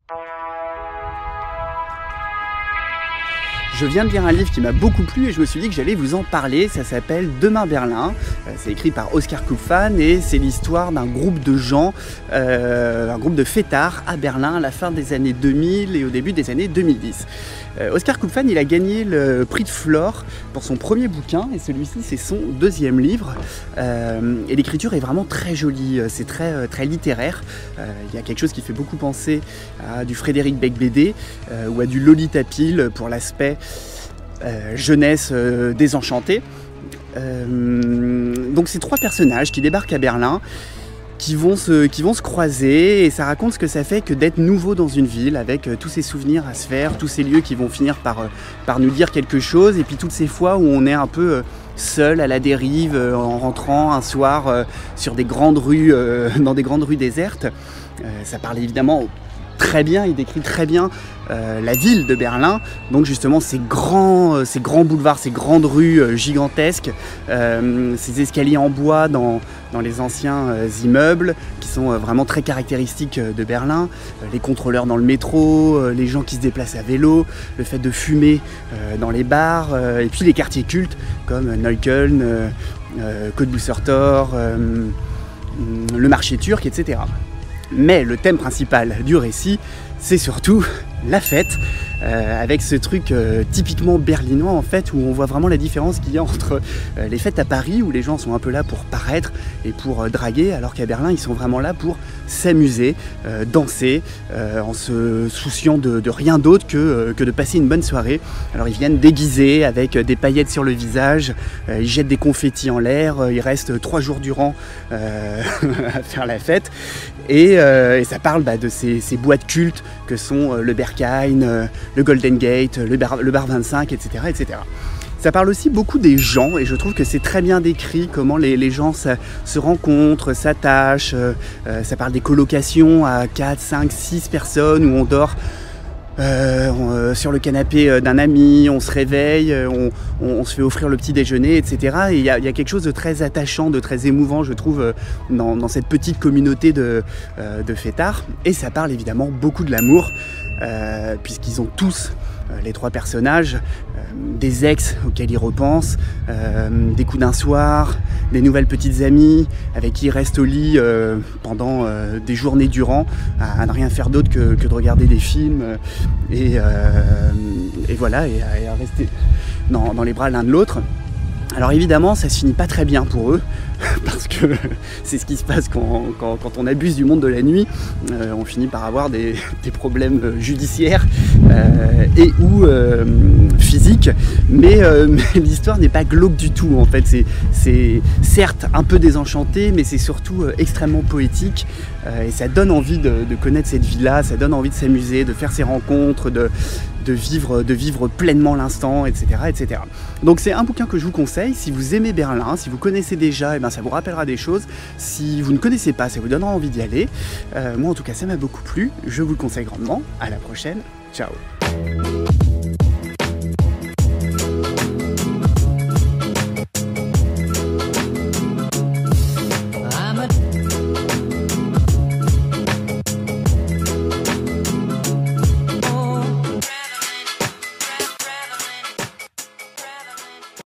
Je viens de lire un livre qui m'a beaucoup plu et je me suis dit que j'allais vous en parler. Ça s'appelle Demain Berlin. C'est écrit par Oscar Kupfan et c'est l'histoire d'un groupe de gens, un groupe de fêtards à Berlin à la fin des années 2000 et au début des années 2010. Oscar Kupfan, il a gagné le prix de Flore pour son premier bouquin et celui-ci c'est son deuxième livre. Et l'écriture est vraiment très jolie, c'est très littéraire. Il y a quelque chose qui fait beaucoup penser à du Frédéric Beigbeder ou à du Lolita Pill pour l'aspect jeunesse désenchantée. Donc c'est trois personnages qui débarquent à Berlin, qui vont se croiser et ça raconte ce que ça fait que d'être nouveau dans une ville avec tous ces souvenirs à se faire, tous ces lieux qui vont finir par nous dire quelque chose et puis toutes ces fois où on est un peu seul à la dérive en rentrant un soir sur des grandes rues, dans des grandes rues désertes. Ça parle évidemment très bien, il décrit très bien la ville de Berlin, donc justement ces grands boulevards, ces grandes rues gigantesques, ces escaliers en bois dans les anciens immeubles qui sont vraiment très caractéristiques de Berlin, les contrôleurs dans le métro, les gens qui se déplacent à vélo, le fait de fumer dans les bars, et puis les quartiers cultes comme Neukölln, Cottbusser Tor, le marché turc, etc. Mais le thème principal du récit, c'est surtout la fête, avec ce truc typiquement berlinois en fait, où on voit vraiment la différence qu'il y a entre les fêtes à Paris, où les gens sont un peu là pour paraître et pour draguer, alors qu'à Berlin, ils sont vraiment là pour s'amuser, danser, en se souciant de rien d'autre que de passer une bonne soirée. Alors ils viennent déguisés, avec des paillettes sur le visage, ils jettent des confettis en l'air, ils restent 3 jours durant à faire la fête, et ça parle de ces boîtes cultes que sont le Berghain, le Golden Gate, le bar 25, etc., etc. Ça parle aussi beaucoup des gens et je trouve que c'est très bien décrit comment les gens se rencontrent, s'attachent. Ça parle des colocations à 4, 5, 6 personnes où on dort sur le canapé d'un ami, on se réveille, on se fait offrir le petit déjeuner, etc. Et il y a quelque chose de très attachant, de très émouvant, je trouve, dans cette petite communauté de fêtards. Et ça parle évidemment beaucoup de l'amour, puisqu'ils ont tous, les trois personnages, des ex auxquels ils repensent, des coups d'un soir, des nouvelles petites amies avec qui ils restent au lit pendant des journées durant, à ne rien faire d'autre que de regarder des films et voilà, et à rester dans les bras l'un de l'autre. Alors évidemment, ça se finit pas très bien pour eux, parce que c'est ce qui se passe quand on abuse du monde de la nuit. On finit par avoir des problèmes judiciaires et ou physiques, mais l'histoire n'est pas glauque du tout en fait. C'est certes un peu désenchanté, mais c'est surtout extrêmement poétique, et ça donne envie de connaître cette vie-là, ça donne envie de s'amuser, de faire ses rencontres, de vivre pleinement l'instant, etc., etc. Donc c'est un bouquin que je vous conseille. Si vous aimez Berlin, si vous connaissez déjà, ça vous rappellera des choses. Si vous ne connaissez pas, ça vous donnera envie d'y aller. Moi en tout cas ça m'a beaucoup plu, je vous le conseille grandement. À la prochaine, ciao.